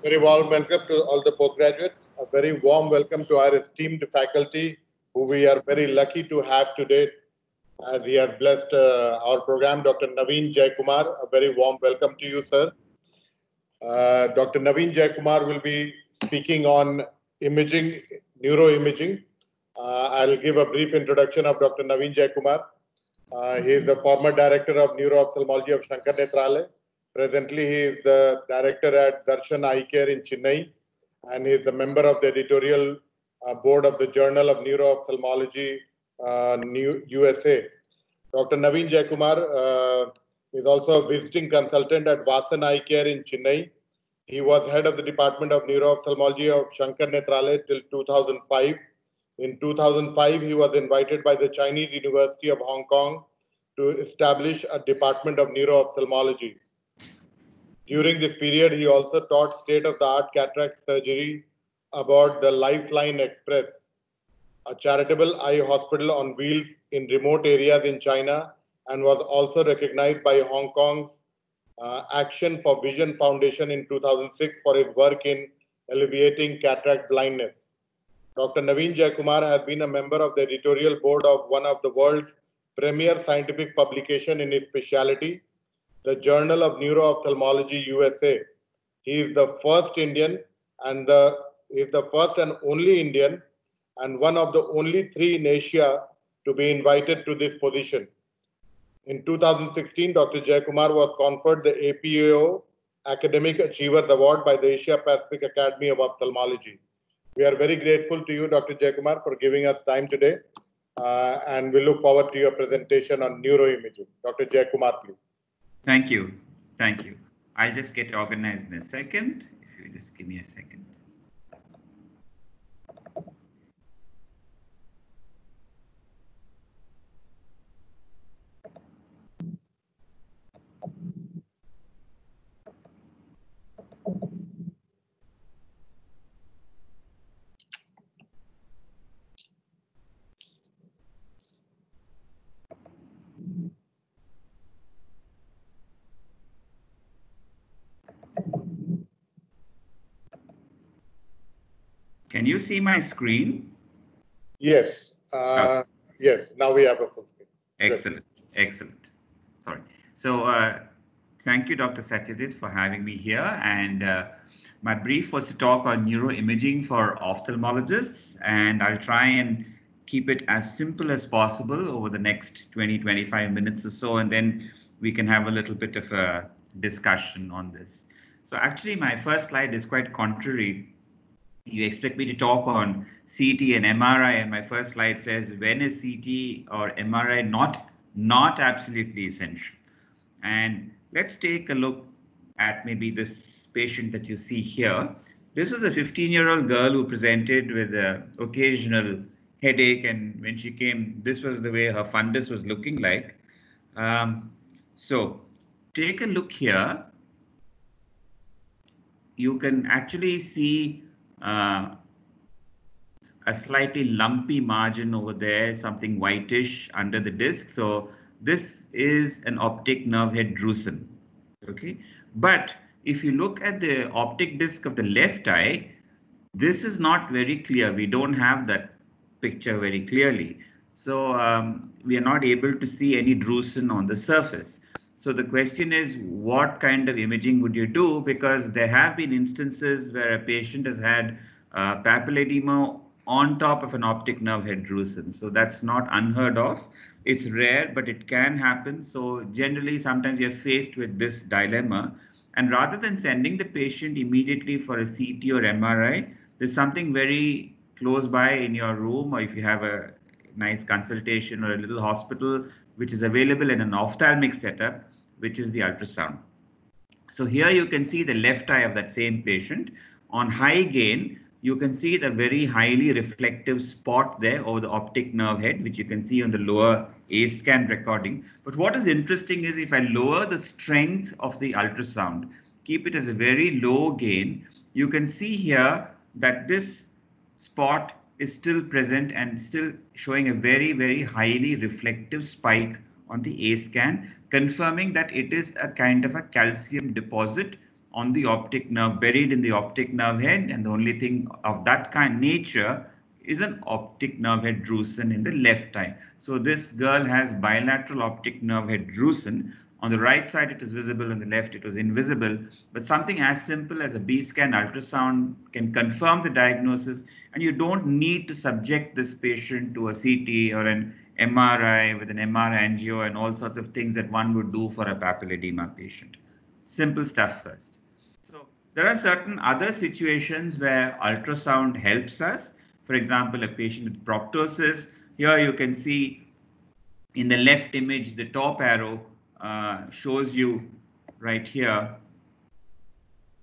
Very warm welcome to all the postgraduates. A very warm welcome to our esteemed faculty, who we are very lucky to have today. As he has blessed our program, Dr. Naveen Jaikumar. A very warm welcome to you, sir. Dr. Naveen Jaikumar will be speaking on imaging, neuroimaging. I'll give a brief introduction of Dr. Naveen Jaikumar. He is the former director of neuro-ophthalmology of Shankar Nethralaya. Presently, he is the director at Darshan Eye Care in Chennai, and he is a member of the editorial board of the Journal of Neuro-Ophthalmology, USA. Dr. Naveen Jaikumar is also a visiting consultant at Vasan Eye Care in Chennai. He was head of the Department of Neuro-Ophthalmology of Shankar Nethralaya till 2005. In 2005, he was invited by the Chinese University of Hong Kong to establish a Department of Neuro-Ophthalmology. During this period, he also taught state-of-the-art cataract surgery aboard the Lifeline Express, a charitable eye hospital on wheels in remote areas in China, and was also recognized by Hong Kong's Action for Vision Foundation in 2006 for his work in alleviating cataract blindness. Dr. Naveen Jaikumar has been a member of the editorial board of one of the world's premier scientific publications in his specialty, the Journal of Neuro-Ophthalmology USA. He is the first Indian and the first and only Indian and one of the only 3 in Asia to be invited to this position. In 2016, Dr. Jaikumar was conferred the APAO Academic Achievers Award by the Asia Pacific Academy of Ophthalmology. We are very grateful to you, Dr. Jaikumar, for giving us time today, and we look forward to your presentation on neuroimaging. Dr. Jaikumar, please. Thank you. Thank you. I'll just get organized in a second. If you just give me a second. Can you see my screen? Yes. Yes. Now we have a full screen. Excellent. Excellent. Sorry. So thank you, Dr. Satyajit, for having me here. And my brief was to talk on neuroimaging for ophthalmologists. And I'll try and keep it as simple as possible over the next 20-25 minutes or so. And then we can have a little bit of a discussion on this. So actually, my first slide is quite contrary. You expect me to talk on CT and MRI, and my first slide says, when is CT or MRI not absolutely essential? And let's take a look at maybe this patient that you see here. This was a 15-year-old girl who presented with an occasional headache, and when she came, this was the way her fundus was looking like. So take a look here. You can actually see a slightly lumpy margin over there, something whitish under the disc. So this is an optic nerve head drusen. Okay, but if you look at the optic disc of the left eye, this is not very clear. We don't have that picture very clearly. So we are not able to see any drusen on the surface. So the question is, what kind of imaging would you do? Because there have been instances where a patient has had papilledema on top of an optic nerve head drusen. So that's not unheard of. It's rare, but it can happen. So generally, sometimes you're faced with this dilemma. And rather than sending the patient immediately for a CT or MRI, there's something very close by in your room, or if you have a nice consultation or a little hospital, which is available in an ophthalmic setup, which is the ultrasound. So here you can see the left eye of that same patient. On high gain, you can see the very highly reflective spot there over the optic nerve head, which you can see on the lower A scan recording. But what is interesting is if I lower the strength of the ultrasound, keep it as a very low gain, you can see here that this spot is still present and still showing a very, very highly reflective spike on the A scan, confirming that it is a kind of a calcium deposit on the optic nerve, buried in the optic nerve head, and the only thing of that kind nature is an optic nerve head drusen in the left eye. So this girl has bilateral optic nerve head drusen. On the right side it is visible, on the left it was invisible, but something as simple as a B-scan ultrasound can confirm the diagnosis, and you don't need to subject this patient to a CT or an MRI with an MR angio and all sorts of things that one would do for a papilledema patient. Simple stuff first. So there are certain other situations where ultrasound helps us. For example, a patient with proptosis. Here you can see in the left image, the top arrow shows you right here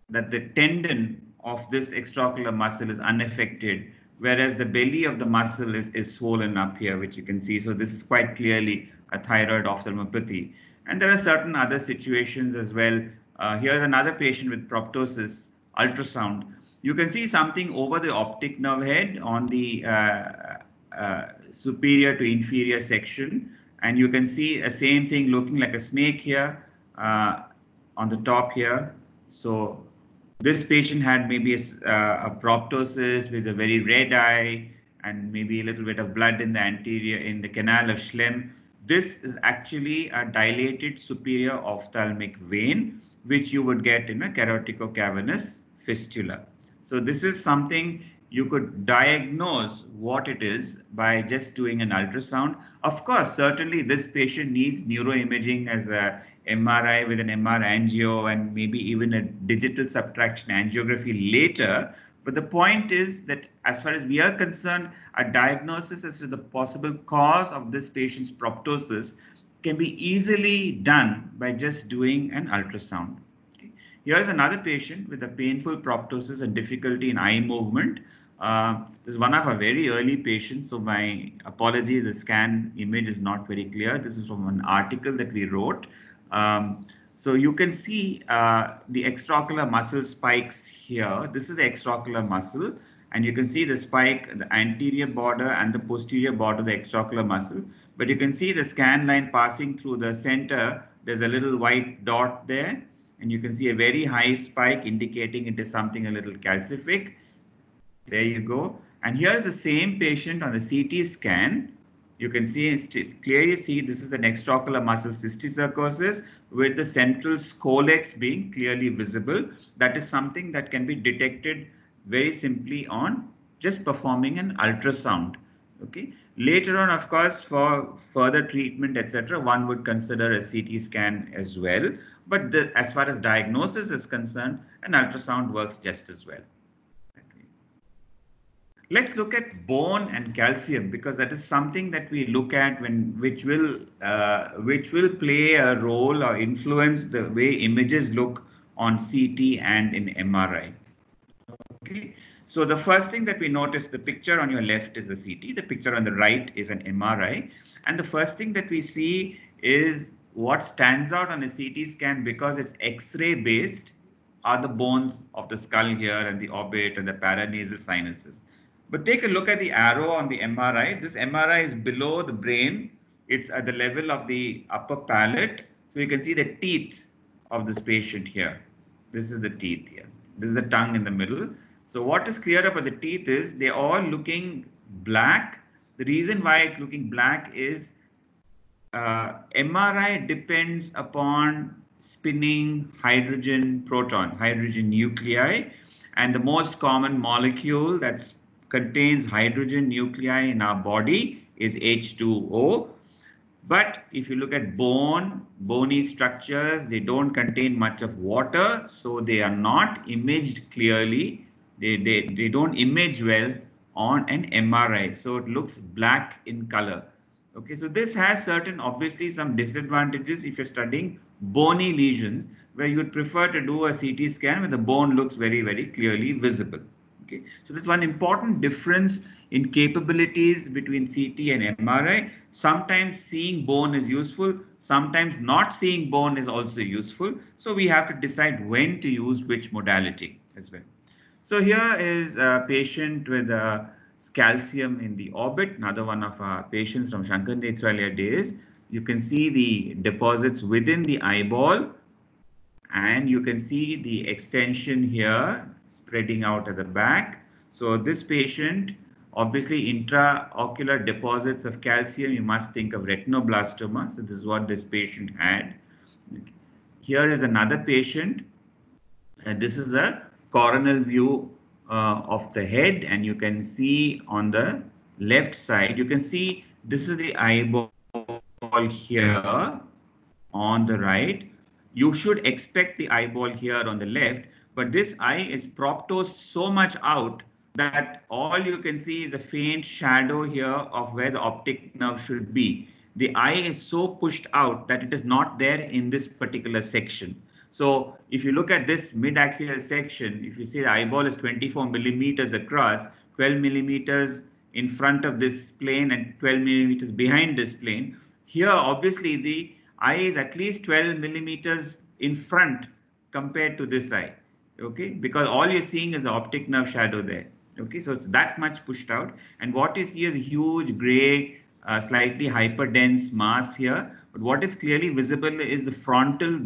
that the tendon of this extraocular muscle is unaffected, whereas the belly of the muscle is swollen up here, which you can see. So this is quite clearly a thyroid ophthalmopathy. And there are certain other situations as well. Here's another patient with proptosis, ultrasound. You can see something over the optic nerve head on the superior to inferior section. And you can see the same thing looking like a snake here on the top here. So this patient had maybe a proptosis with a very red eye and maybe a little bit of blood in the anterior, in the canal of Schlemm. This is actually a dilated superior ophthalmic vein, which you would get in a caroticocavernous fistula. So this is something you could diagnose what it is by just doing an ultrasound. Of course, certainly this patient needs neuroimaging as a MRI with an MR angio and maybe even a digital subtraction angiography later. But the point is that as far as we are concerned, a diagnosis as to the possible cause of this patient's proptosis can be easily done by just doing an ultrasound. Okay. Here is another patient with a painful proptosis and difficulty in eye movement. This is one of our very early patients, so my apologies, the scan image is not very clear. This is from an article that we wrote. So you can see the extraocular muscle spikes here. This is the extraocular muscle, and you can see the spike, the anterior border and the posterior border of the extraocular muscle. But you can see the scan line passing through the center. There's a little white dot there, and you can see a very high spike indicating it is something a little calcific. There you go. And here is the same patient on the CT scan. You can see, clearly see this is an extraocular muscle cysticercosis with the central scolex being clearly visible. That is something that can be detected very simply on just performing an ultrasound. Okay. Later on, of course, for further treatment, etc., one would consider a CT scan as well. But as far as diagnosis is concerned, an ultrasound works just as well. Let's look at bone and calcium, because that is something that we look at which will play a role or influence the way images look on CT and in MRI. Okay, so the first thing that we notice, the picture on your left is a CT, the picture on the right is an MRI, and the first thing that we see is what stands out on a CT scan, because it's X-ray based, are the bones of the skull here and the orbit and the paranasal sinuses. But take a look at the arrow on the MRI. This MRI is below the brain. It's at the level of the upper palate. So you can see the teeth of this patient here. This is the teeth here. This is the tongue in the middle. So what is clear about the teeth is they're all looking black. The reason why it's looking black is MRI depends upon spinning hydrogen nuclei. And the most common molecule that's contains hydrogen nuclei in our body is H2O. But if you look at bony structures, they don't contain much of water, so they are not imaged clearly. They don't image well on an MRI, so it looks black in color. Okay, so this has obviously some disadvantages if you're studying bony lesions, where you would prefer to do a CT scan where the bone looks very, very clearly visible. Okay. So there's one important difference in capabilities between CT and MRI. Sometimes seeing bone is useful, sometimes not seeing bone is also useful. So we have to decide when to use which modality as well. So here is a patient with calcium in the orbit, another one of our patients from Shankar Nethralaya days. You can see the deposits within the eyeball, and you can see the extension here spreading out at the back. So this patient, obviously intraocular deposits of calcium, you must think of retinoblastoma. So this is what this patient had. Here is another patient. This is a coronal view of the head, and you can see on the left side, you can see this is the eyeball here on the right. You should expect the eyeball here on the left, but this eye is proptosed so much out that all you can see is a faint shadow here of where the optic nerve should be. The eye is so pushed out that it is not there in this particular section. So if you look at this mid-axial section, if you see the eyeball is 24 millimeters across, 12 millimeters in front of this plane and 12 millimeters behind this plane, here obviously the eye is at least 12 millimeters in front compared to this eye, okay, because all you're seeing is the optic nerve shadow there, okay, so it's that much pushed out, and what you see is a huge gray, slightly hyperdense mass here, but what is clearly visible is the frontal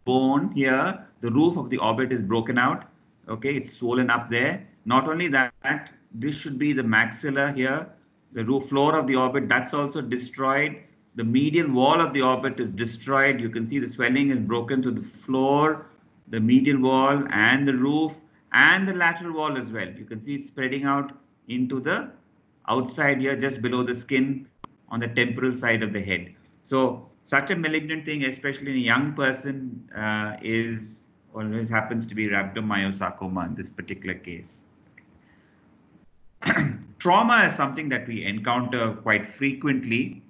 bone here. The roof of the orbit is broken out, okay, it's swollen up there. Not only that, this should be the maxilla here, the roof floor of the orbit, that's also destroyed. The medial wall of the orbit is destroyed. You can see the swelling is broken to the floor, the medial wall and the roof and the lateral wall as well. You can see it spreading out into the outside here, just below the skin on the temporal side of the head. So such a malignant thing, especially in a young person, is always happens to be rhabdomyosarcoma in this particular case. Trauma is something that we encounter quite frequently,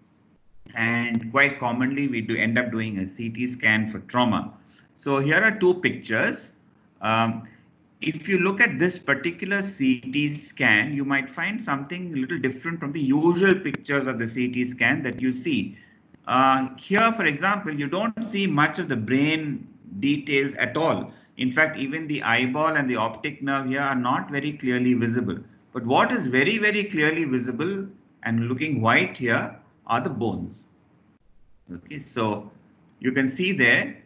and quite commonly we do end up doing a CT scan for trauma. So here are two pictures. If you look at this particular CT scan, you might find something a little different from the usual pictures of the CT scan that you see. Here, for example, you don't see much of the brain details at all. In fact, even the eyeball and the optic nerve here are not very clearly visible. But what is very, very clearly visible and looking white here are the bones. Okay, so you can see there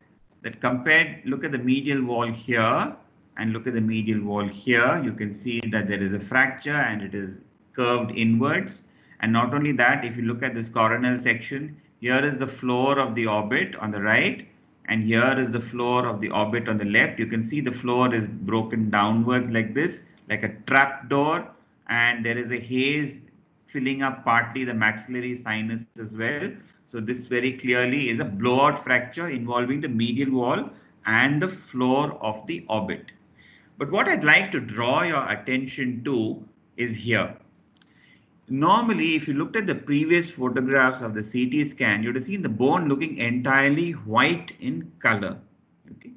that compared, look at the medial wall here and look at the medial wall here, you can see that there is a fracture and it is curved inwards. And not only that, if you look at this coronal section, here is the floor of the orbit on the right, and here is the floor of the orbit on the left. You can see the floor is broken downwards like this, like a trap door, and there is a haze filling up partly the maxillary sinus as well. So this very clearly is a blowout fracture involving the medial wall and the floor of the orbit. But what I'd like to draw your attention to is here. Normally, if you looked at the previous photographs of the CT scan, you would have seen the bone looking entirely white in color. Okay?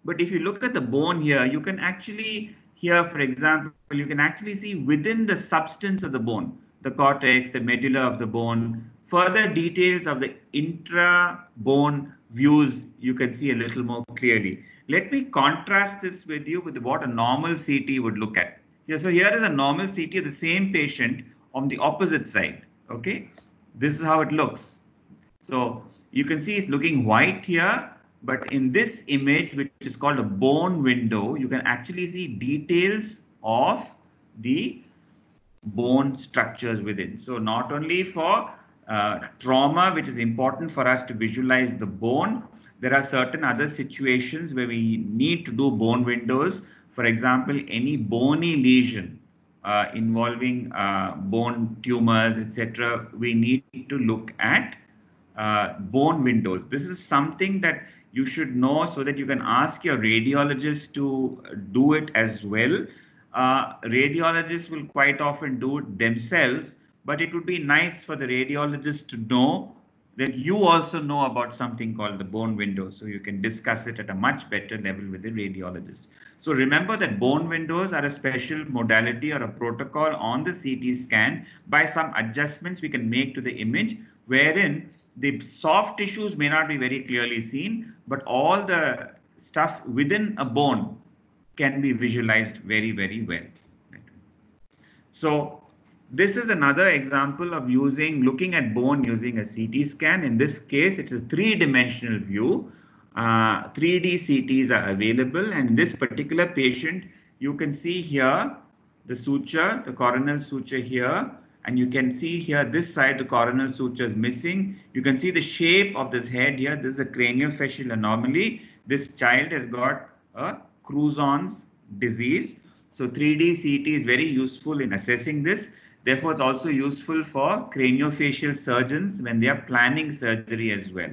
But if you look at the bone here, you can actually, here for example, you can actually see within the substance of the bone, the cortex, the medulla of the bone, further details of the intra-bone views you can see a little more clearly. Let me contrast this with you with what a normal CT would look at. Yeah, so here is a normal CT of the same patient on the opposite side. Okay, this is how it looks. So you can see it's looking white here, but in this image, which is called a bone window, you can actually see details of the bone structures within. So not only for trauma, which is important for us to visualize the bone, there are certain other situations where we need to do bone windows. For example, any bony lesion involving bone tumors, etc., we need to look at bone windows. This is something that you should know so that you can ask your radiologist to do it as well. Radiologists will quite often do it themselves, but it would be nice for the radiologist to know that you also know about something called the bone window, so you can discuss it at a much better level with the radiologist. So remember that bone windows are a special modality or a protocol on the CT scan. By some adjustments we can make to the image, wherein the soft tissues may not be very clearly seen, but all the stuff within a bone can be visualized very, very well. So this is another example of looking at bone using a CT scan. In this case, it's a three-dimensional view. 3D CTs are available, and in this particular patient, you can see here the suture, the coronal suture here, and you can see here this side the coronal suture is missing. You can see the shape of this head here. This is a craniofacial anomaly. This child has got a Crouzon's disease. So 3D CT is very useful in assessing this. Therefore, it's also useful for craniofacial surgeons when they are planning surgery as well.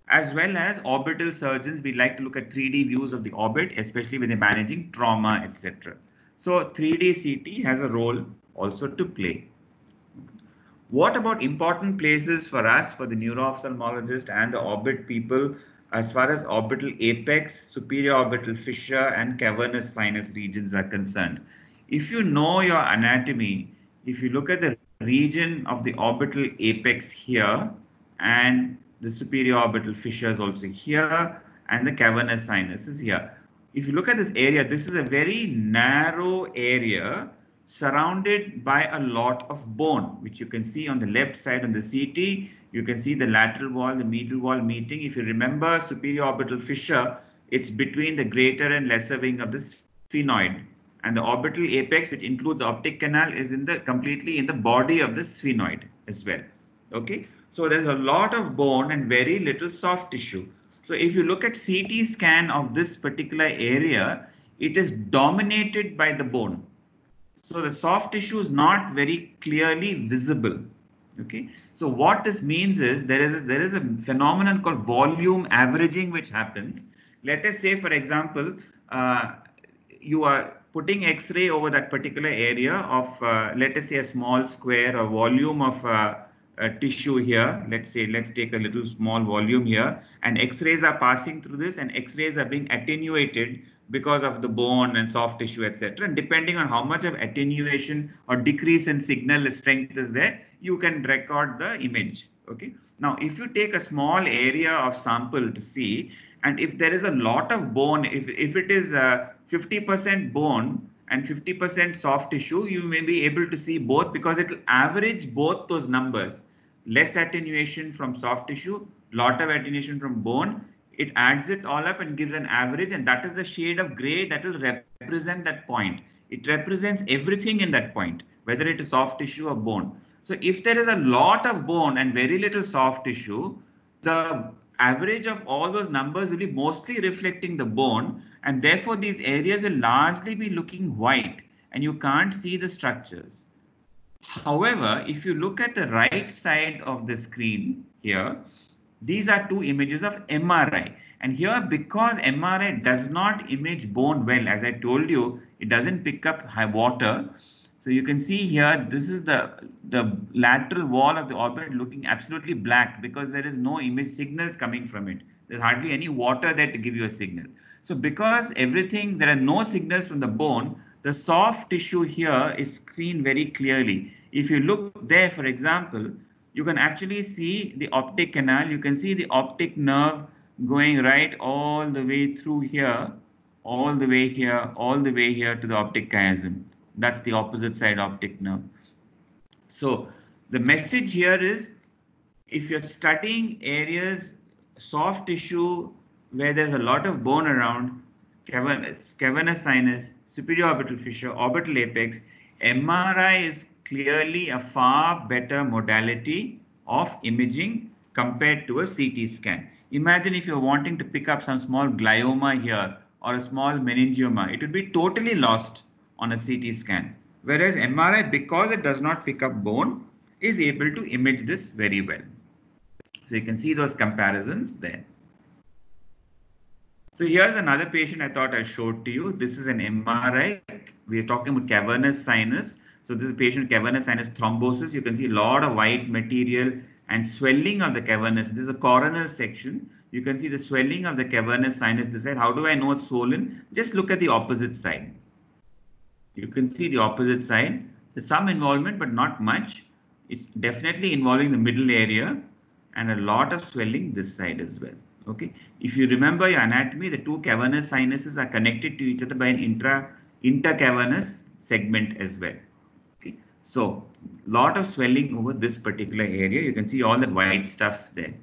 As well as orbital surgeons, we like to look at 3D views of the orbit, especially when they're managing trauma, etc. So 3D CT has a role also to play. What about important places for us, for the neuro-ophthalmologist and the orbit people, as far as orbital apex, superior orbital fissure, and cavernous sinus regions are concerned? If you know your anatomy, if you look at the region of the orbital apex here, and the superior orbital fissures also here, and the cavernous sinuses here. If you look at this area, this is a very narrow area surrounded by a lot of bone, which you can see on the left side on the CT. You can see the lateral wall, the medial wall meeting. If you remember superior orbital fissure, it's between the greater and lesser wing of the sphenoid. And the orbital apex, which includes the optic canal, is completely in the body of the sphenoid as well. Okay, so there's a lot of bone and very little soft tissue. So if you look at CT scan of this particular area, it is dominated by the bone. So the soft tissue is not very clearly visible. Okay, so what this means is there is a phenomenon called volume averaging which happens. Let us say, for example, you are putting X-ray over that particular area of, let us say, a small square or volume of tissue here. Let's take a little small volume here, and X-rays are passing through this, and X-rays are being attenuated because of the bone and soft tissue, etc. And depending on how much of attenuation or decrease in signal strength is there, you can record the image. Okay. Now, if you take a small area of sample to see, and if there is a lot of bone, if it is 50% bone and 50% soft tissue, you may be able to see both, because it will average both those numbers. Less attenuation from soft tissue, lot of attenuation from bone. It adds it all up and gives an average, and that is the shade of gray that will represent that point. It represents everything in that point, whether it is soft tissue or bone. So if there is a lot of bone and very little soft tissue, the average of all those numbers will be mostly reflecting the bone, and therefore these areas will largely be looking white and you can't see the structures. However, if you look at the right side of the screen here, these are two images of MRI. And here, because MRI does not image bone well, as I told you, it doesn't pick up high water. So you can see here, this is the lateral wall of the orbit looking absolutely black, because there is no image signals coming from it. There's hardly any water there to give you a signal. So because there are no signals from the bone, the soft tissue here is seen very clearly. If you look there, for example, you can actually see the optic canal. You can see the optic nerve going right all the way through here, all the way here, all the way here to the optic chiasm. That's the opposite side optic nerve. So the message here is, if you're studying areas, soft tissue, where there's a lot of bone around, cavernous sinus, superior orbital fissure, orbital apex, MRI is clearly a far better modality of imaging compared to a CT scan. Imagine if you're wanting to pick up some small glioma here or a small meningioma, it would be totally lost on a CT scan. Whereas MRI, because it does not pick up bone, is able to image this very well. So you can see those comparisons there. So here's another patient I thought I showed to you. This is an MRI. We are talking about cavernous sinus. So this is a patient with cavernous sinus thrombosis. You can see a lot of white material and swelling of the cavernous. This is a coronal section. You can see the swelling of the cavernous sinus this side. How do I know it's swollen? Just look at the opposite side. You can see the opposite side. There's some involvement, but not much. It's definitely involving the middle area, and a lot of swelling this side as well. Okay. If you remember your anatomy, the two cavernous sinuses are connected to each other by an intercavernous segment as well. Okay. So lot of swelling over this particular area. You can see all that white stuff there.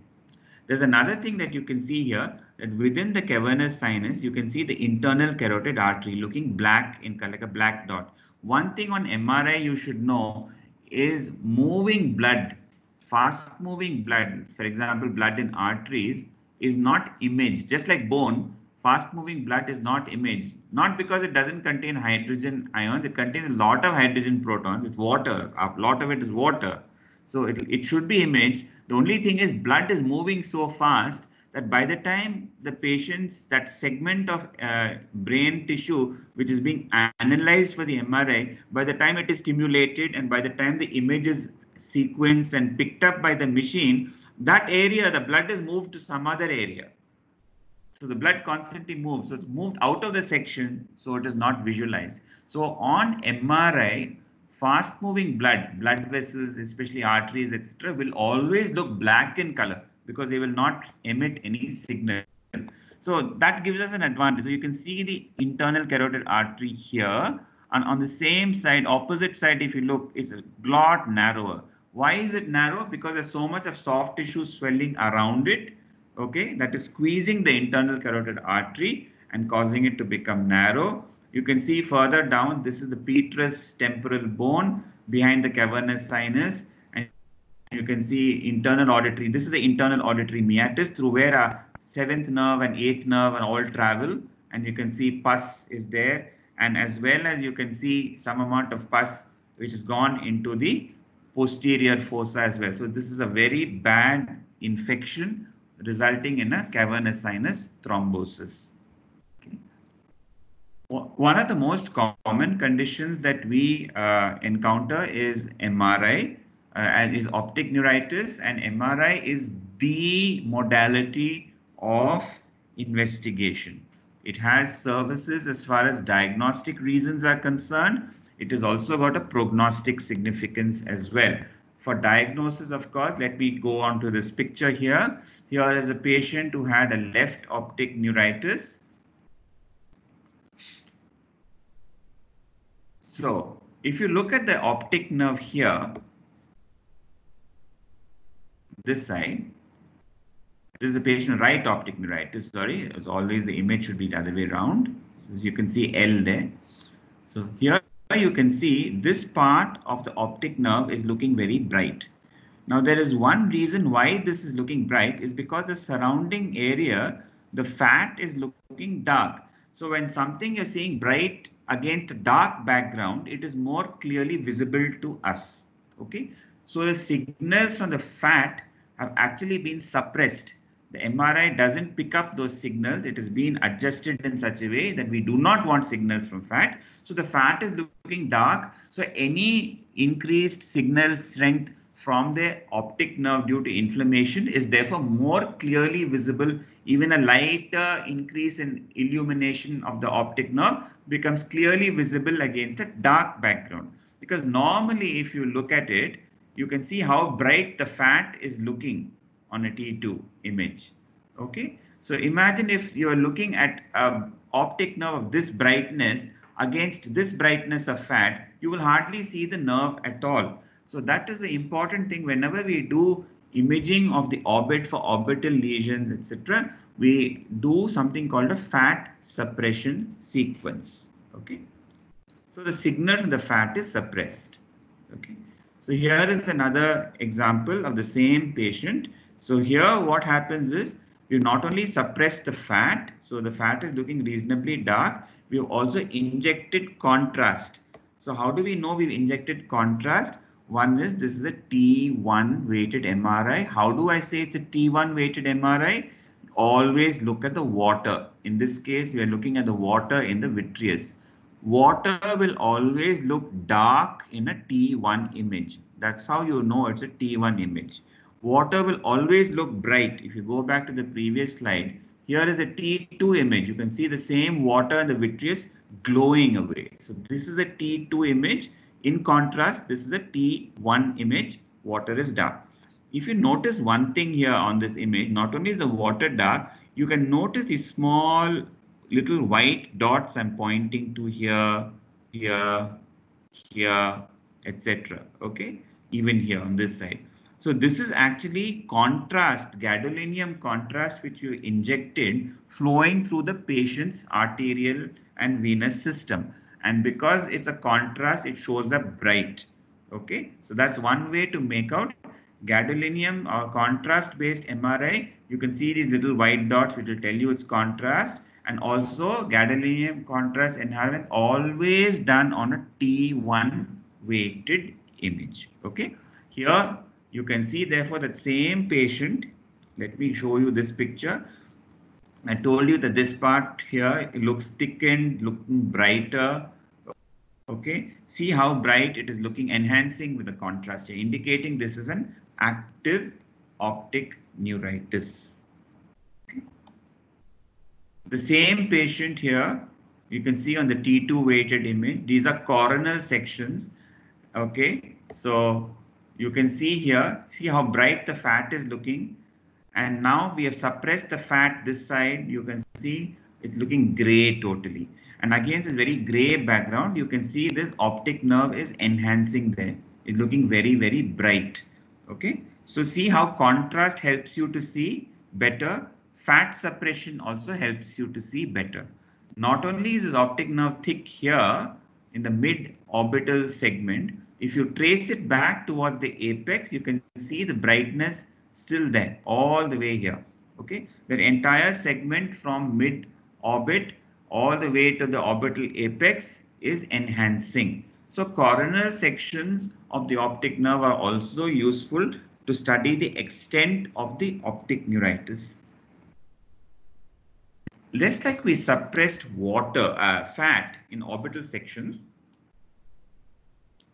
There's another thing that you can see here. that within the cavernous sinus, you can see the internal carotid artery looking black in color, like a black dot. One thing on MRI you should know is moving blood, fast moving blood, for example, blood in arteries is not imaged. Just like bone, fast moving blood is not imaged. Not because it doesn't contain hydrogen ions, it contains a lot of hydrogen protons. It's water, a lot of it is water. So it should be imaged. The only thing is blood is moving so fast that by the time the patient's that segment of brain tissue which is being analyzed for the MRI, by the time it is stimulated and by the time the image is sequenced and picked up by the machine, that area, the blood is moved to some other area. So the blood constantly moves. So it's moved out of the section, so it is not visualized. So on MRI, fast moving blood vessels, especially arteries, etc., will always look black in color because they will not emit any signal. So that gives us an advantage. So you can see the internal carotid artery here, and on the same side, opposite side, if you look, it's a lot narrower. Why is it narrow? Because there's so much of soft tissue swelling around it, okay, that is squeezing the internal carotid artery and causing it to become narrow. You can see further down, this is the petrous temporal bone behind the cavernous sinus, and you can see internal auditory. This is the internal auditory meatus through where our seventh nerve and eighth nerve and all travel, and you can see pus is there, and as well as you can see some amount of pus which has gone into the posterior fossa as well. So this is a very bad infection resulting in a cavernous sinus thrombosis. Okay. One of the most common conditions that we encounter is MRI, and is optic neuritis, and MRI is the modality of investigation. It has services as far as diagnostic reasons are concerned. It has also got a prognostic significance as well. For diagnosis, of course, let me go on to this picture here. Here is a patient who had a left optic neuritis. So if you look at the optic nerve here, this side, this is a patient right optic neuritis, sorry, as always the image should be the other way around. So as you can see L there. So here you can see this part of the optic nerve is looking very bright. Now there is one reason why this is looking bright is because the surrounding area, the fat is looking dark. So when something you're seeing bright against a dark background, it is more clearly visible to us. Okay. So the signals from the fat have actually been suppressed. The MRI doesn't pick up those signals. It has been adjusted in such a way that we do not want signals from fat. So the fat is looking dark. So any increased signal strength from the optic nerve due to inflammation is therefore more clearly visible. Even a lighter increase in illumination of the optic nerve becomes clearly visible against a dark background. Because normally if you look at it, you can see how bright the fat is looking on a T2 image. Okay, so imagine if you are looking at an optic nerve of this brightness against this brightness of fat, you will hardly see the nerve at all. So that is the important thing. Whenever we do imaging of the orbit for orbital lesions, etc., we do something called a fat suppression sequence. Okay, so the signal from the fat is suppressed. Okay, so here is another example of the same patient. So here what happens is we not only suppress the fat, so the fat is looking reasonably dark, we have also injected contrast. So how do we know we've injected contrast? One is this is a T1 weighted MRI. How do I say it's a T1 weighted MRI? Always look at the water. In this case, we are looking at the water in the vitreous. Water will always look dark in a T1 image. That's how you know it's a T1 image. Water will always look bright. If you go back to the previous slide, here is a T2 image. You can see the same water in the vitreous glowing away. So this is a T2 image. In contrast, this is a T1 image. Water is dark. If you notice one thing here on this image, not only is the water dark, you can notice the small little white dots I'm pointing to here, here, here, etc. Okay, even here on this side. So this is actually contrast, gadolinium contrast, which you injected flowing through the patient's arterial and venous system. And because it's a contrast, it shows up bright. Okay, so that's one way to make out gadolinium or contrast based MRI. You can see these little white dots which will tell you it's contrast, and also gadolinium contrast enhancement always done on a T1 weighted image. Okay, here you can see therefore that same patient. Let me show you this picture. I told you that this part here it looks thickened, looking brighter. Okay, see how bright it is looking, enhancing with the contrast here, indicating this is an active optic neuritis. Okay. The same patient here, you can see on the T2 weighted image, these are coronal sections. Okay, so you can see here, see how bright the fat is looking. And now we have suppressed the fat this side. You can see it's looking gray totally. And against this very gray background, you can see this optic nerve is enhancing there. It's looking very, very bright. Okay. So see how contrast helps you to see better. Fat suppression also helps you to see better. Not only is this optic nerve thick here in the mid-orbital segment, if you trace it back towards the apex, you can see the brightness still there all the way here. Okay, the entire segment from mid-orbit all the way to the orbital apex is enhancing. So coronal sections of the optic nerve are also useful to study the extent of the optic neuritis. Just like we suppressed fat in orbital sections,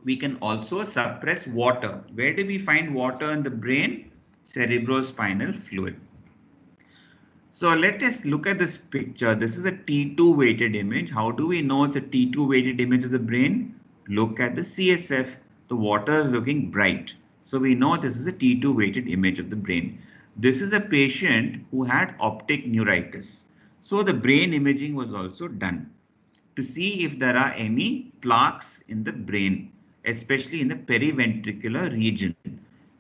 we can also suppress water. Where do we find water in the brain? Cerebrospinal fluid. So let us look at this picture. This is a T2 weighted image. How do we know it's a T2 weighted image of the brain? Look at the CSF. The water is looking bright. So we know this is a T2 weighted image of the brain. This is a patient who had optic neuritis. So the brain imaging was also done to see if there are any plaques in the brain, especially in the periventricular region.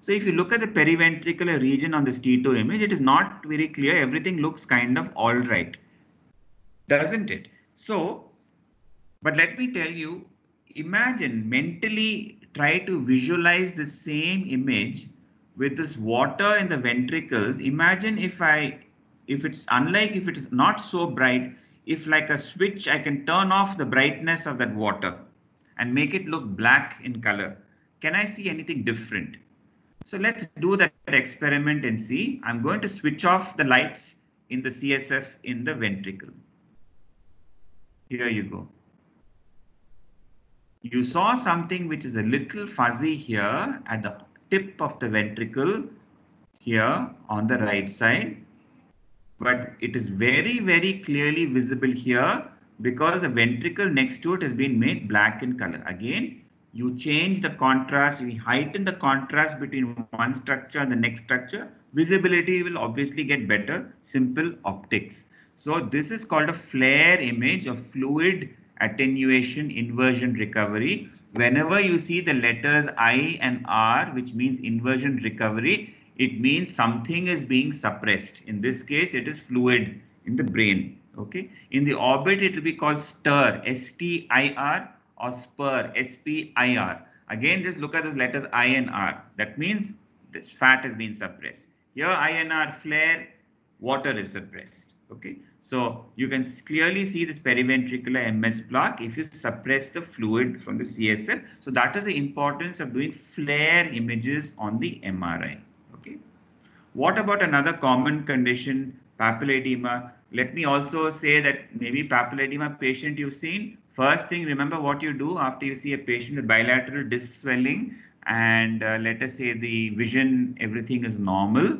So if you look at the periventricular region on this T2 image, it is not very clear. Everything looks kind of all right, doesn't it? So, but let me tell you, imagine mentally try to visualize the same image with this water in the ventricles. Imagine if it's unlike, if it is not so bright, if like a switch, I can turn off the brightness of that water and make it look black in color. Can I see anything different? So let's do that experiment and see. I'm going to switch off the lights in the CSF in the ventricle. Here you go. You saw something which is a little fuzzy here at the tip of the ventricle here on the right side. But it is very, very clearly visible here because the ventricle next to it has been made black in color. Again, you change the contrast, you heighten the contrast between one structure and the next structure, visibility will obviously get better. Simple optics. So this is called a FLAIR image of fluid attenuation inversion recovery. Whenever you see the letters I and R, which means inversion recovery, it means something is being suppressed. In this case, it is fluid in the brain. Okay. In the orbit, it will be called STIR, S-T-I-R, or SPIR, S-P-I-R. Again, just look at those letters I and R. That means this fat has been suppressed. Here, I and R, FLAIR, water is suppressed. Okay. So you can clearly see this periventricular MS plaque if you suppress the fluid from the CSF. So that is the importance of doing FLAIR images on the MRI. Okay. What about another common condition, papilledema? Let me also say that maybe papilledema patient you've seen. First thing, remember what you do after you see a patient with bilateral disc swelling and let us say the vision, everything is normal,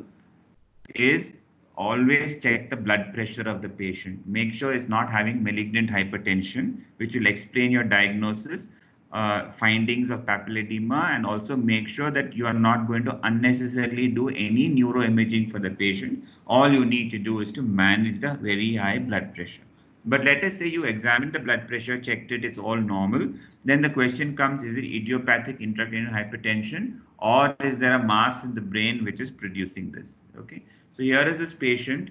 is always check the blood pressure of the patient. Make sure it's not having malignant hypertension, which will explain your diagnosis, findings of papilledema, and also make sure that you are not going to unnecessarily do any neuroimaging for the patient. All you need to do is to manage the very high blood pressure. But let us say you examined the blood pressure, checked it, it's all normal. Then the question comes, is it idiopathic intracranial hypertension, or is there a mass in the brain which is producing this? Okay. So here is this patient.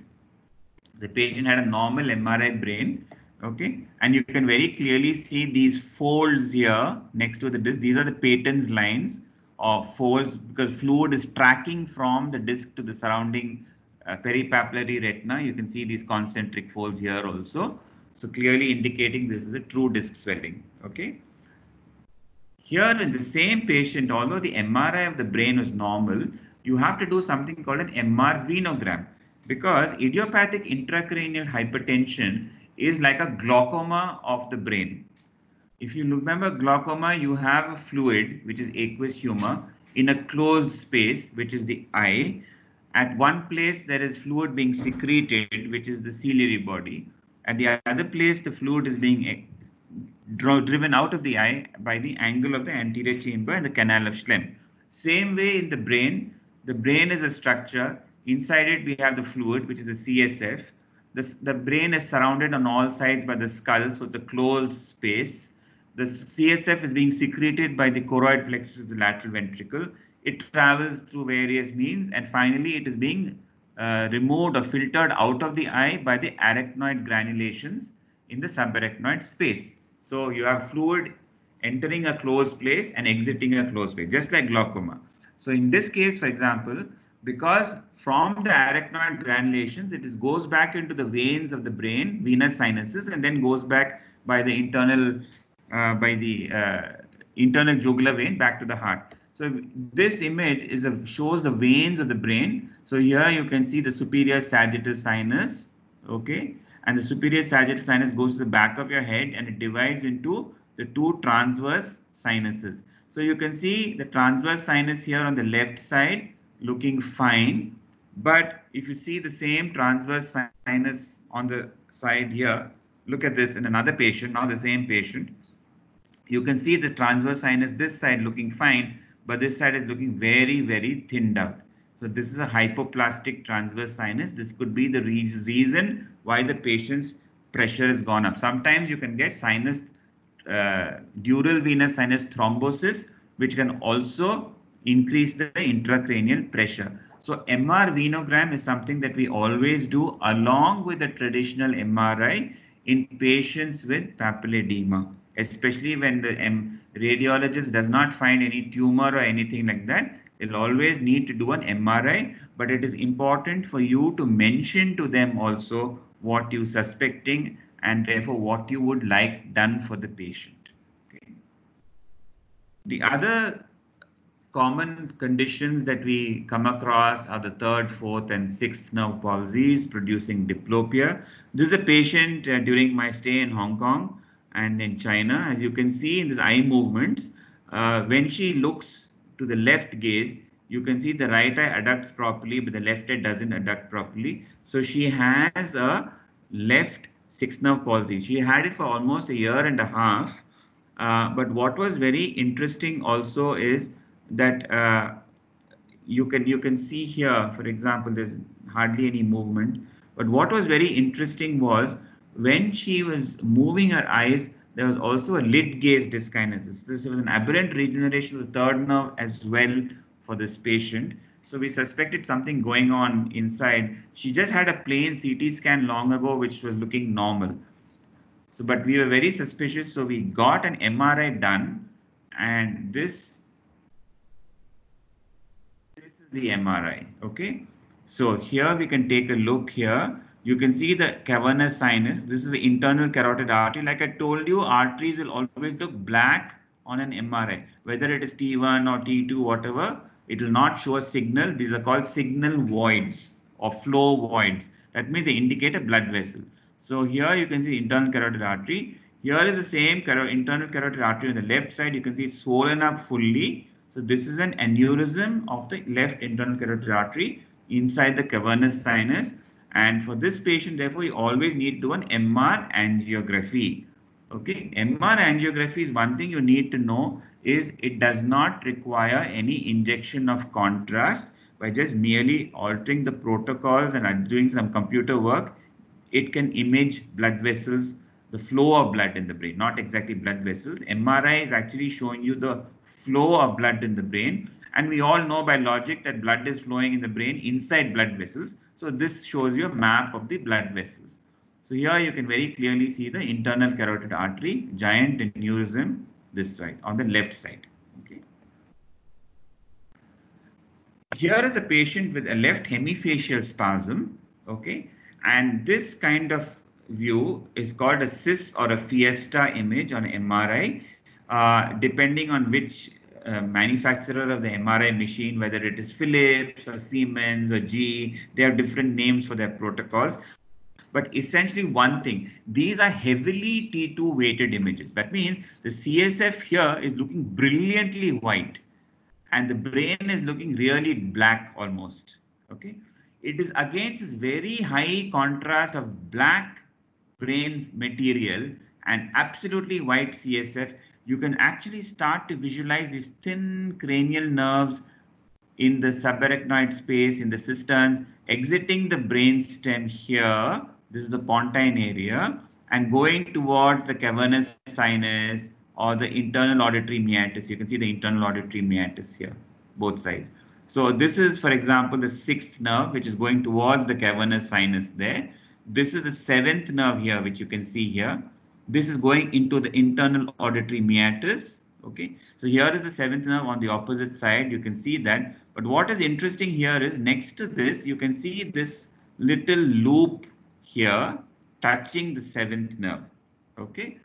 The patient had a normal MRI brain. Okay. And you can very clearly see these folds here next to the disc. These are the Peyton's lines of folds because fluid is tracking from the disc to the surrounding peripapillary retina. You can see these concentric folds here also. So clearly indicating this is a true disc swelling. Okay. Here in the same patient, although the MRI of the brain was normal, you have to do something called an MR venogram because idiopathic intracranial hypertension is like a glaucoma of the brain. If you remember glaucoma, you have a fluid, which is aqueous humor, in a closed space, which is the eye. At one place, there is fluid being secreted, which is the ciliary body. At the other place, the fluid is being driven out of the eye by the angle of the anterior chamber and the canal of Schlemm. Same way in the brain is a structure. Inside it, we have the fluid, which is the CSF. The brain is surrounded on all sides by the skull, so it's a closed space. The CSF is being secreted by the choroid plexus of the lateral ventricle. It travels through various means, and finally it is being removed or filtered out of the eye by the arachnoid granulations in the subarachnoid space. So you have fluid entering a closed place and exiting a closed place, just like glaucoma. So in this case, for example, because from the arachnoid granulations, goes back into the veins of the brain, venous sinuses, and then goes back by the internal jugular vein back to the heart. So this image shows the veins of the brain. So here you can see the superior sagittal sinus, okay, and the superior sagittal sinus goes to the back of your head and it divides into the two transverse sinuses. So you can see the transverse sinus here on the left side looking fine, but if you see the same transverse sinus on the side here, look at this in another patient, now the same patient. You can see the transverse sinus this side looking fine, but this side is looking very, very thinned out. So this is a hypoplastic transverse sinus. This could be the reason why the patient's pressure has gone up. Sometimes you can get sinus, dural venous sinus thrombosis, which can also increase the intracranial pressure. So MR venogram is something that we always do along with the traditional MRI in patients with papilledema, especially when the radiologist does not find any tumor or anything like that. They'll always need to do an MRI, but it is important for you to mention to them also what you're suspecting and therefore what you would like done for the patient. Okay. The other common conditions that we come across are the third, fourth, and sixth nerve palsies producing diplopia. This is a patient during my stay in Hong Kong and in China. As you can see in this eye movements, when she looks to the left gaze, you can see the right eye adducts properly, but the left eye doesn't adduct properly. So she has a left sixth nerve palsy. She had it for almost a year and a half. But what was very interesting also is that you can see here, for example, there's hardly any movement. But what was very interesting was when she was moving her eyes, there was also a lid gaze dyskinesis. This was an aberrant regeneration of the third nerve as well for this patient. So we suspected something going on inside. She just had a plain CT scan long ago, which was looking normal. So, but we were very suspicious. So we got an MRI done, and this is the MRI. Okay. So here we can take a look here. You can see the cavernous sinus. This is the internal carotid artery. Like I told you, arteries will always look black on an MRI, whether it is T1 or T2, whatever. It will not show a signal. These are called signal voids or flow voids. That means they indicate a blood vessel. So here you can see internal carotid artery. Here is the same internal carotid artery on the left side. You can see it's swollen up fully. So this is an aneurysm of the left internal carotid artery inside the cavernous sinus. And for this patient, therefore, you always need to do an MR angiography. Okay, MR angiography is one thing you need to know is it does not require any injection of contrast. By just merely altering the protocols and doing some computer work, it can image blood vessels, the flow of blood in the brain, not exactly blood vessels. MRI is actually showing you the flow of blood in the brain. And we all know by logic that blood is flowing in the brain inside blood vessels. So this shows you a map of the blood vessels. So here you can very clearly see the internal carotid artery, giant aneurysm this side, on the left side. Okay. Here is a patient with a left hemifacial spasm. Okay. And this kind of view is called a CIS or a Fiesta image on MRI, depending on which manufacturer of the MRI machine, whether it is Philips or Siemens or GE, they have different names for their protocols. But essentially one thing, these are heavily T2 weighted images. That means the CSF here is looking brilliantly white and the brain is looking really black almost. Okay. It is against this very high contrast of black brain material and absolutely white CSF. You can actually start to visualize these thin cranial nerves in the subarachnoid space, in the cisterns, exiting the brain stem here. This is the pontine area, and going towards the cavernous sinus or the internal auditory meatus. You can see the internal auditory meatus here, both sides. So this is, for example, the sixth nerve, which is going towards the cavernous sinus there. This is the seventh nerve here, which you can see here. This is going into the internal auditory meatus. Okay, so here is the seventh nerve on the opposite side. You can see that. But what is interesting here is next to this, you can see this little loop here touching the seventh nerve. Okay,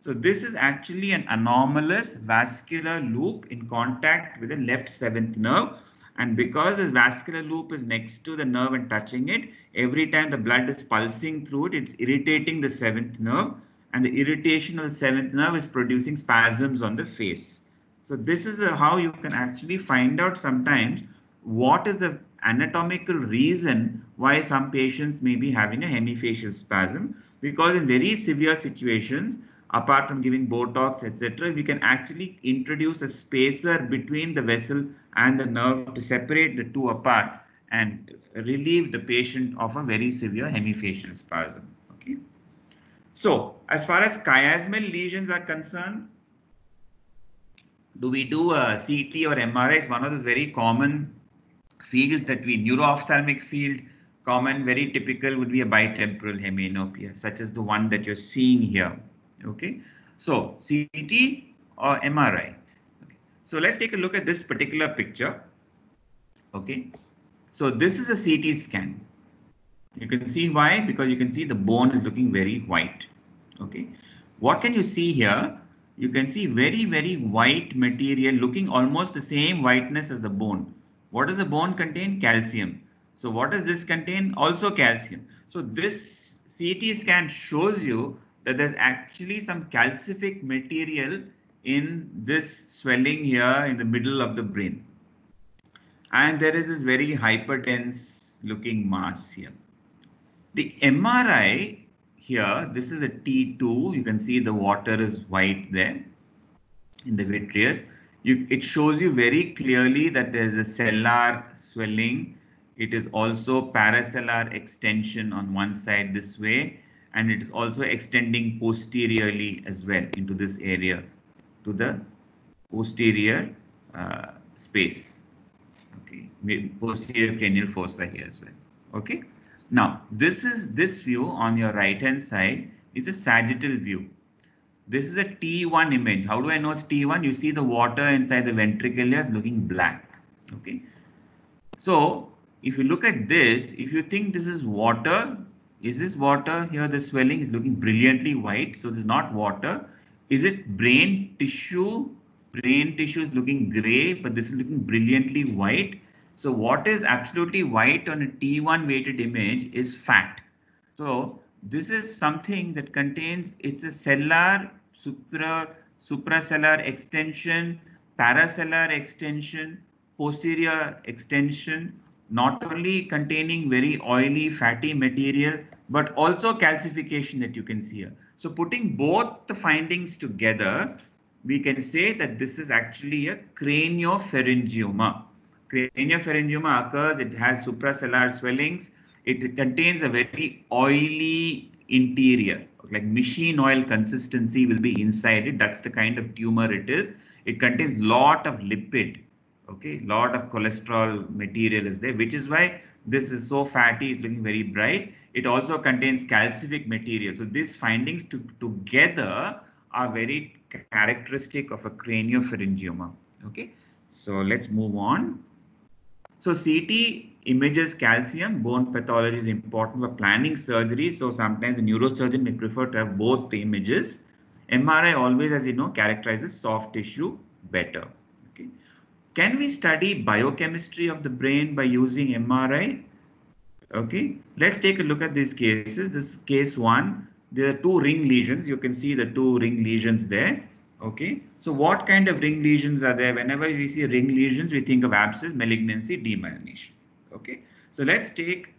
so this is actually an anomalous vascular loop in contact with the left seventh nerve. And because this vascular loop is next to the nerve and touching it, every time the blood is pulsing through it, it's irritating the seventh nerve. And the irritation of the seventh nerve is producing spasms on the face. So this is how you can actually find out sometimes what is the anatomical reason why some patients may be having a hemifacial spasm. Because in very severe situations, apart from giving Botox, etc., we can actually introduce a spacer between the vessel and the nerve to separate the two apart and relieve the patient of a very severe hemifacial spasm. Okay. So, as far as chiasmal lesions are concerned, do we do a CT or MRI? It's one of those very common fields that we, neuro-ophthalmic field, common, very typical would be a bitemporal hemianopia, such as the one that you're seeing here. Okay, so CT or MRI. Okay. So let's take a look at this particular picture. Okay, so this is a CT scan. You can see why, because you can see the bone is looking very white. Okay, what can you see here? You can see very, very white material looking almost the same whiteness as the bone. What does the bone contain? Calcium. So what does this contain? Also calcium. So this CT scan shows you that there's actually some calcific material in this swelling here in the middle of the brain. And there is this very hypertense looking mass here. The MRI here, this is a T2. You can see the water is white there in the vitreous. It shows you very clearly that there is a cellular swelling. It is also paracellular extension on one side this way, and it is also extending posteriorly as well into this area to the posterior space. Okay, posterior cranial fossa here as well. Okay. Now, this view on your right hand side is a sagittal view. This is a T1 image. How do I know it's T1? You see the water inside the ventricle is looking black. Okay. So, if you look at this, if you think this is water, is this water here? The swelling is looking brilliantly white. So, this is not water. Is it brain tissue? Brain tissue is looking gray, but this is looking brilliantly white. So what is absolutely white on a T1 weighted image is fat. So this is something that contains, it's a cellular, supracellular extension, paracellular extension, posterior extension, not only containing very oily, fatty material, but also calcification that you can see here. So putting both the findings together, we can say that this is actually a craniopharyngioma. Craniopharyngioma occurs, it has supracellular swellings, It contains a very oily interior, like machine oil consistency will be inside it. That's the kind of tumor it is. It contains lot of lipid, okay, lot of cholesterol material is there, which is why this is so fatty, it's looking very bright. It also contains calcific material. So these findings together are very characteristic of a craniopharyngioma. Okay, so let's move on. So CT images calcium. Bone pathology is important for planning surgery. So sometimes the neurosurgeon may prefer to have both the images. MRI always, as you know, characterizes soft tissue better. Okay. Can we study biochemistry of the brain by using MRI? Okay, let's take a look at these cases. This case one, there are two ring lesions. You can see the two ring lesions there. Okay, so what kind of ring lesions are there? Whenever we see ring lesions, we think of abscess, malignancy, demyelination. Okay, so let's take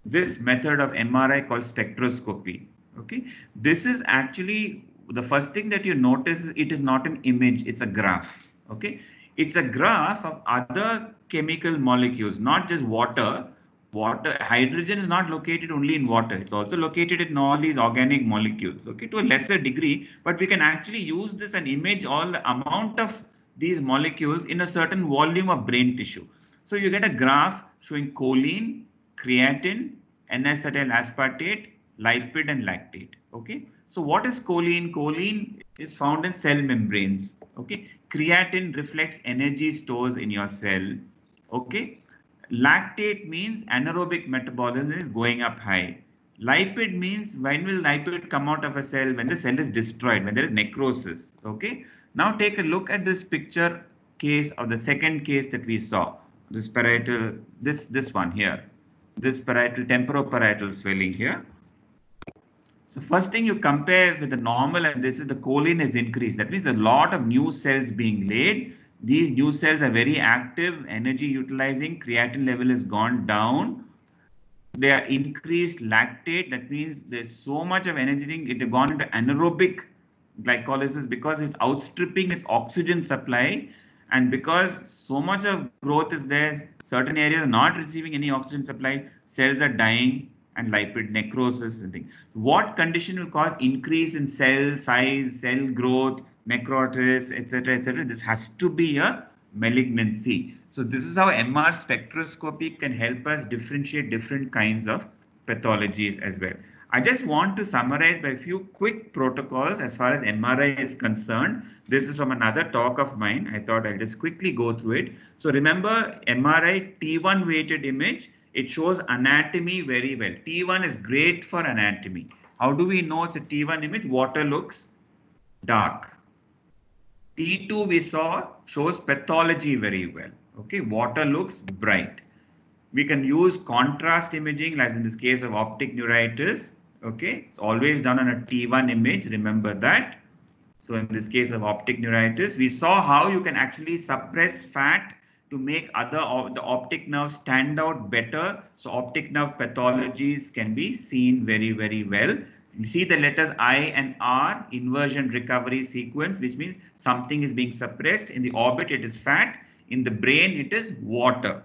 this method of MRI called spectroscopy. Okay, this is actually the first thing that you notice is it is not an image, it's a graph. Okay, it's a graph of other chemical molecules, not just water. Hydrogen is not located only in water, it's also located in all these organic molecules, okay, to a lesser degree, but we can actually use this and image all the amount of these molecules in a certain volume of brain tissue. So you get a graph showing choline, creatine, N-acetyl aspartate, lipid, and lactate. Okay. So what is choline? Choline is found in cell membranes. Okay. Creatine reflects energy stores in your cell. Okay. Lactate means anaerobic metabolism is going up high. Lipid means when will lipid come out of a cell? When the cell is destroyed, when there is necrosis. Okay. Now take a look at this picture case of the second case that we saw. This parietal, this one here. This parietal, temporoparietal swelling here. So first thing you compare with the normal, and this is the choline is increased. That means a lot of new cells being laid. These new cells are very active, energy utilizing, creatine level has gone down. They are increased lactate. That means there's so much of energy, it has gone into anaerobic glycolysis because it's outstripping its oxygen supply. And because so much of growth is there, certain areas are not receiving any oxygen supply, cells are dying, and lipid necrosis and things. What condition will cause increase in cell size, cell growth, necrosis, etc., etc.? This has to be a malignancy. So this is how MR spectroscopy can help us differentiate different kinds of pathologies as well. I just want to summarize by a few quick protocols as far as MRI is concerned. This is from another talk of mine. I thought I'll just quickly go through it. So remember, MRI T1 weighted image, it shows anatomy very well. T1 is great for anatomy. How do we know it's a T1 image? Water looks dark. T2 we saw shows pathology very well. Okay, water looks bright. We can use contrast imaging, as in this case of optic neuritis. Okay, it's always done on a T1 image, remember that. So in this case of optic neuritis, we saw how you can actually suppress fat to make the optic nerve stand out better. So optic nerve pathologies can be seen very, very well. You see the letters I and R, inversion recovery sequence, which means something is being suppressed. In the orbit, it is fat. In the brain, it is water.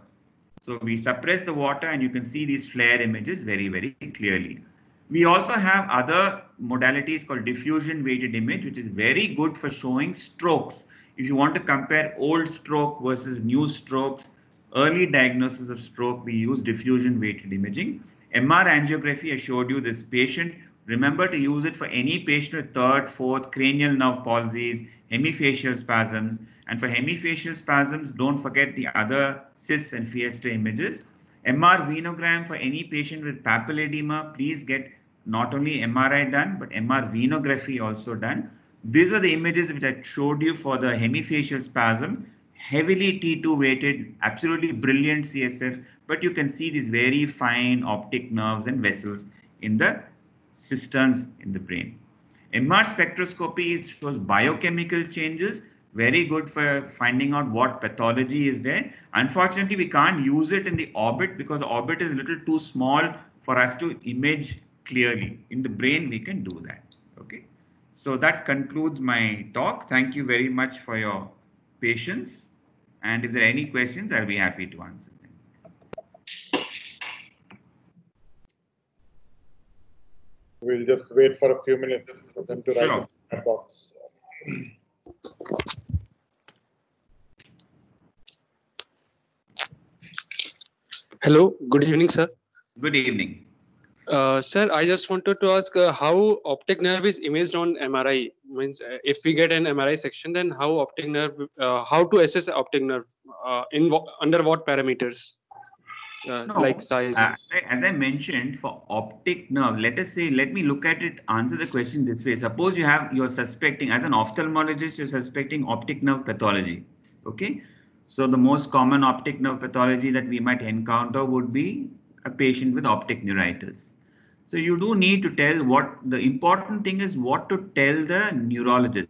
So we suppress the water and you can see these flare images very, very clearly. We also have other modalities called diffusion weighted image, which is very good for showing strokes. If you want to compare old stroke versus new strokes, early diagnosis of stroke, we use diffusion weighted imaging. MR angiography, I showed you this patient. Remember to use it for any patient with third, fourth, cranial nerve palsies, hemifacial spasms. And for hemifacial spasms, don't forget the other cysts and fiesta images. MR venogram for any patient with papilledema, please get not only MRI done, but MR venography also done. These are the images which I showed you for the hemifacial spasm, heavily T2 weighted, absolutely brilliant CSF, but you can see these very fine optic nerves and vessels in the cisterns in the brain. MR spectroscopy shows biochemical changes, very good for finding out what pathology is there. Unfortunately, we can't use it in the orbit because the orbit is a little too small for us to image clearly. In the brain, we can do that. Okay. So that concludes my talk. Thank you very much for your patience. And if there are any questions, I'll be happy to answer them. we'll just wait for a few minutes for them to write in the chat box. Hello, good evening, sir. Good evening. Sir, I just wanted to ask how optic nerve is imaged on MRI. Means if we get an MRI section, then how optic nerve, how to assess optic nerve under what parameters, like size? As I mentioned, for optic nerve, let me look at it, answer the question this way. Suppose you're suspecting, as an ophthalmologist, you're suspecting optic nerve pathology. Okay. So the most common optic nerve pathology that we might encounter would be a patient with optic neuritis. So you do need to tell the important thing is what to tell the neurologist.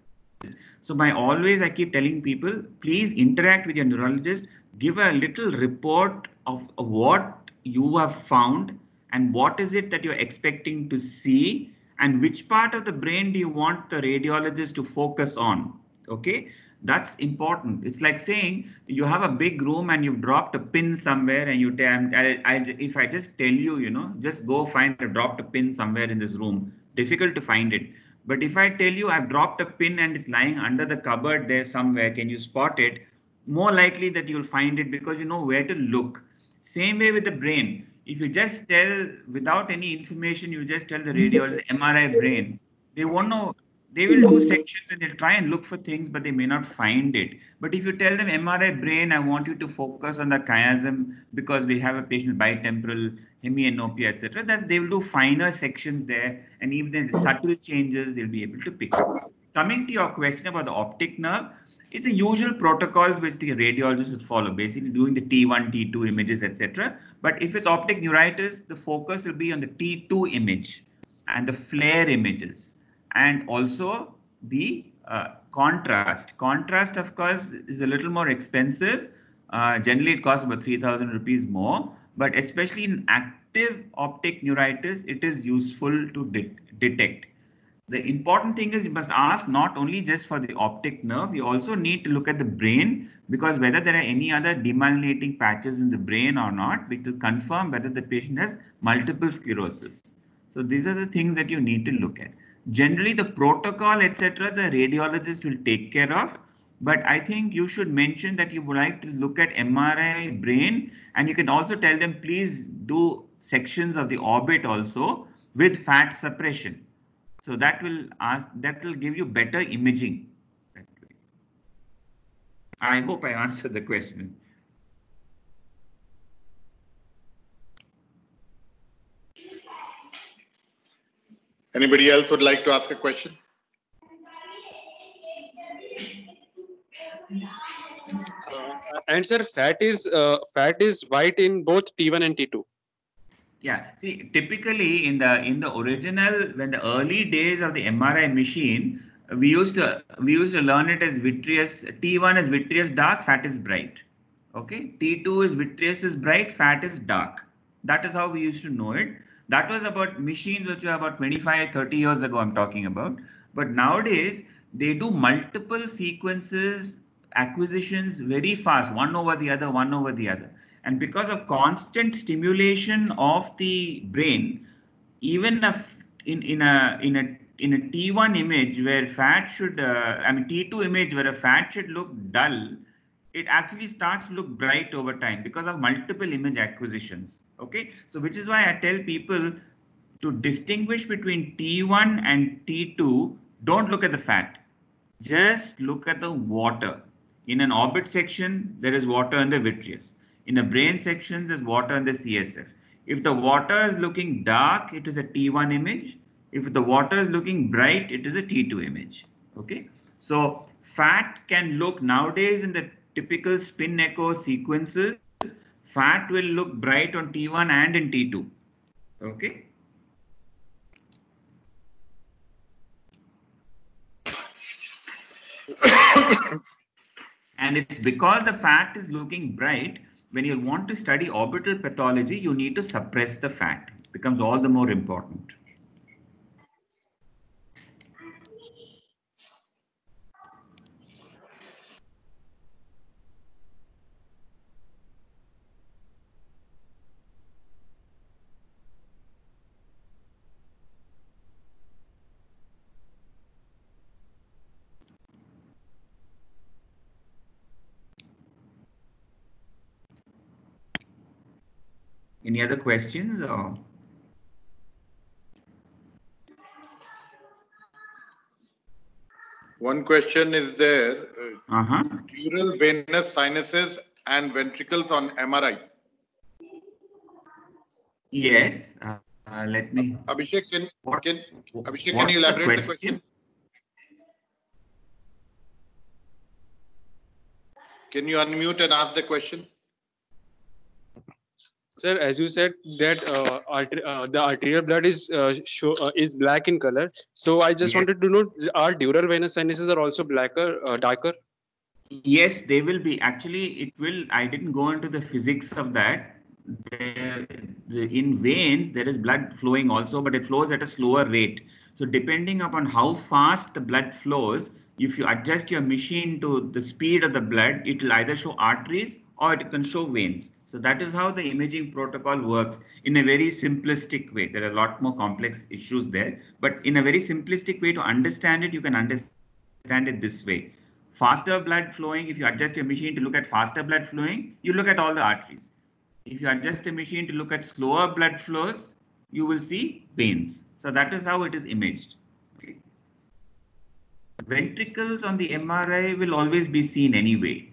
So I keep telling people, please interact with your neurologist, give a little report of what you have found and what is it that you're expecting to see and which part of the brain do you want the radiologist to focus on. Okay, that's important. It's like saying you have a big room and you've dropped a pin somewhere and you tell, if I just tell you, just go find a dropped pin somewhere in this room, difficult to find it. But if I tell you I've dropped a pin and it's lying under the cupboard there somewhere, can you spot it? More likely that you'll find it because you know where to look. Same way with the brain. If you just tell without any information, you just tell the radiologist MRI brain, they won't know. They will do sections and they'll try and look for things, but they may not find it. But if you tell them MRI brain, I want you to focus on the chiasm because we have a patient with bitemporal hemianopia, etc. They will do finer sections there, and even the subtle changes they'll be able to pick up. Coming to your question about the optic nerve, it's the usual protocols which the radiologist would follow, basically doing the T1, T2 images, etc. But if it's optic neuritis, the focus will be on the T2 image and the flare images, and also the contrast. Contrast, of course, is a little more expensive. Generally, it costs about 3,000 rupees more, but especially in active optic neuritis, it is useful to detect. The important thing is you must ask not only just for the optic nerve, you also need to look at the brain, because whether there are any other demyelinating patches in the brain or not, which will confirm whether the patient has multiple sclerosis. So these are the things that you need to look at. Generally, the protocol, etc., the radiologist will take care of. But I think you should mention that you would like to look at MRI brain, and you can also tell them, please do sections of the orbit also with fat suppression. So that will give you better imaging. I hope I answered the question. Anybody else would like to ask a question? And sir, fat is white in both T1 and T2. Yeah, see, typically in the original, when the early days of the MRI machine, we used to learn it as vitreous. T1 is vitreous dark, fat is bright. Okay, T2 is vitreous is bright, fat is dark. That is how we used to know it. That was about machines which were about 25, 30 years ago I'm talking about. But nowadays, they do multiple sequences, acquisitions very fast, one over the other, one over the other. And because of constant stimulation of the brain, even in a T1 image where fat should, T2 image where a fat should look dull, it actually starts to look bright over time because of multiple image acquisitions. Okay, so which is why I tell people to distinguish between T1 and T2. Don't look at the fat, just look at the water. In an orbit section, there is water in the vitreous. In a brain section, there's water in the CSF. If the water is looking dark, it is a T1 image. If the water is looking bright, it is a T2 image. Okay. So fat can look nowadays in the typical spin echo sequences. Fat will look bright on T1 and in T2. Okay. And it's because the fat is looking bright. When you want to study orbital pathology, you need to suppress the fat. It becomes all the more important. Any other questions? Or? One question is there. Dural venous sinuses and ventricles on MRI. Yes. Let me. Abhishek, can you elaborate the question? Can you unmute and ask the question? Sir, as you said that the arterial blood is black in color. So I just wanted to know, are dural venous sinuses are also darker? Yes, they will be. Actually, it will. I didn't go into the physics of that. In veins, there is blood flowing also, but it flows at a slower rate. So depending upon how fast the blood flows, if you adjust your machine to the speed of the blood, it will either show arteries or it can show veins. So that is how the imaging protocol works in a very simplistic way. There are a lot more complex issues there, but in a very simplistic way to understand it, you can understand it this way. Faster blood flowing, if you adjust your machine to look at faster blood flowing, you look at all the arteries. If you adjust the machine to look at slower blood flows, you will see veins. So that is how it is imaged. Okay. Ventricles on the MRI will always be seen anyway.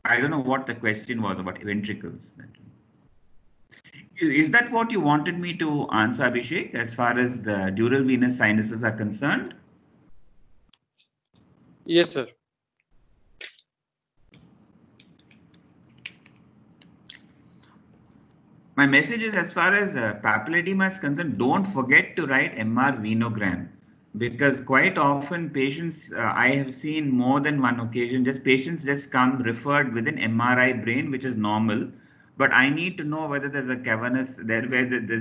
I don't know what the question was about ventricles. Is that what you wanted me to answer, Abhishek, as far as the dural venous sinuses are concerned? Yes, sir. My message is, as far as papilledema is concerned, don't forget to write MR venogram, because quite often patients, I have seen more than one occasion, patients just come referred with an MRI brain, which is normal. But I need to know whether there's a cavernous, there's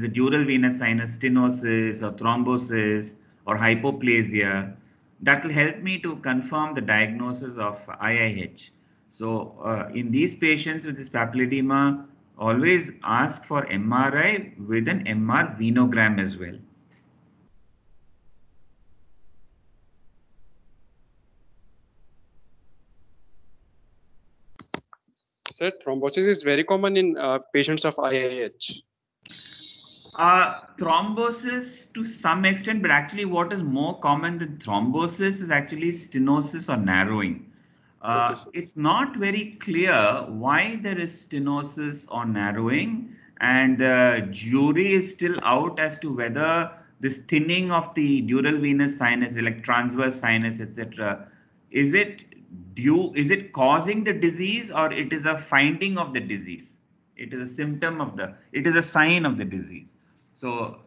a dural venous sinus stenosis or thrombosis or hypoplasia. That will help me to confirm the diagnosis of IIH. So in these patients with this papilledema, always ask for MRI with an MR venogram as well. Sir, thrombosis is very common in patients of IIH. Thrombosis to some extent, but actually what is more common than thrombosis is actually stenosis or narrowing. It's not very clear why there is stenosis or narrowing, and the jury is still out as to whether this thinning of the dural venous sinus, like transverse sinus, etc., is it causing the disease, or it is a finding of the disease? It is a symptom of it is a sign of the disease. So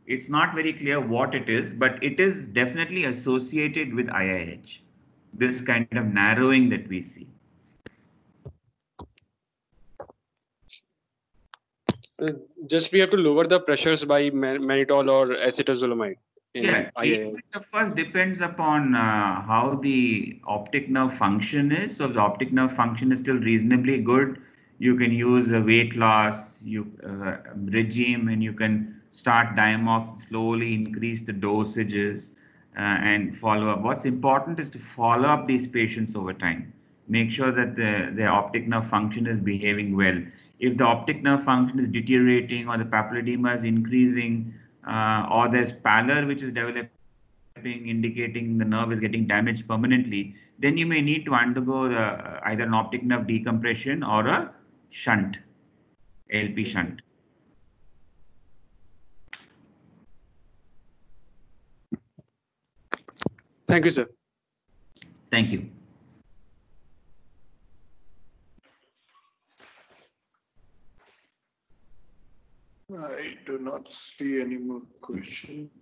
it's not very clear what it is, but it is definitely associated with IIH. This kind of narrowing that we see. Just we have to lower the pressures by mannitol or acetazolamide. Yeah, it of course depends upon how the optic nerve function is. So if the optic nerve function is still reasonably good, you can use a weight loss regime, and you can start Diamox, slowly increase the dosages and follow up. What's important is to follow up these patients over time. Make sure that their optic nerve function is behaving well. If the optic nerve function is deteriorating, or the papilledema is increasing, or there's pallor which is developing, indicating the nerve is getting damaged permanently, then you may need to undergo either an optic nerve decompression or a shunt, LP shunt. Thank you, sir. Thank you. I do not see any more questions.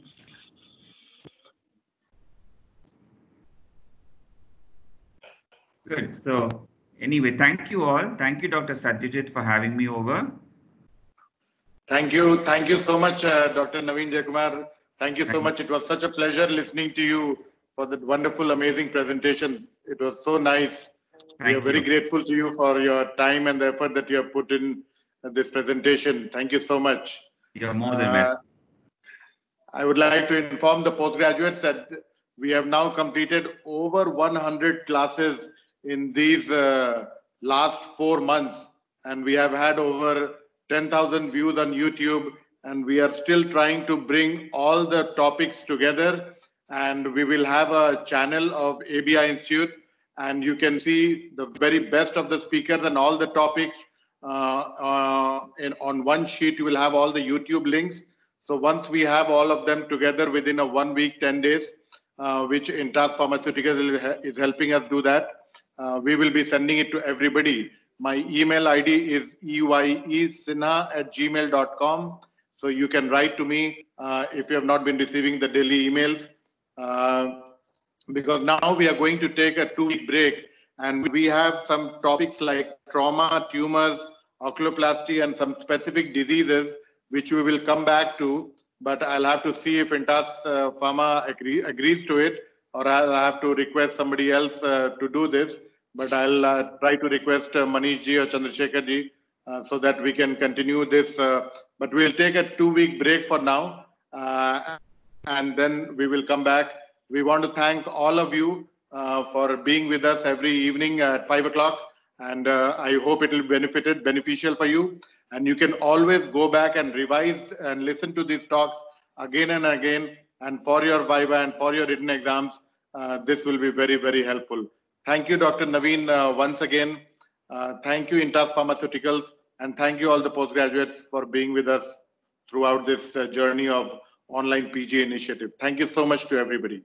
Good. So anyway, thank you all. Thank you, Dr. Satyajit, for having me over. Thank you. Thank you so much, Dr. Naveen Jaikumar. Thank you so much. It was such a pleasure listening to you for that wonderful, amazing presentation. It was so nice. We are very grateful to you for your time and the effort that you have put in this presentation. Thank you so much. You're more than welcome. I would like to inform the postgraduates that we have now completed over 100 classes in these last 4 months, and we have had over 10,000 views on YouTube, and we are still trying to bring all the topics together, and we will have a channel of ABI Institute, and you can see the very best of the speakers and all the topics on one sheet. You will have all the YouTube links. So once we have all of them together within a 1 week, 10 days, which Intas Pharmaceuticals is helping us do that, we will be sending it to everybody. My email ID is eyesinha@gmail.com. So you can write to me if you have not been receiving the daily emails. Because now we are going to take a 2-week break, and we have some topics like trauma, tumors, oculoplasty, and some specific diseases which we will come back to. But I'll have to see if Intas Pharma agrees to it, or I'll have to request somebody else to do this. But I'll try to request Manish ji or Chandrasekhar ji so that we can continue this. But we'll take a 2-week break for now, and then we will come back. We want to thank all of you for being with us every evening at 5 o'clock. And I hope it will be beneficial for you. And you can always go back and revise and listen to these talks again and again. And for your Viva and for your written exams, this will be very, very helpful. Thank you, Dr. Naveen, once again. Thank you, Intas Pharmaceuticals. And thank you all the postgraduates for being with us throughout this journey of online PG initiative. Thank you so much to everybody.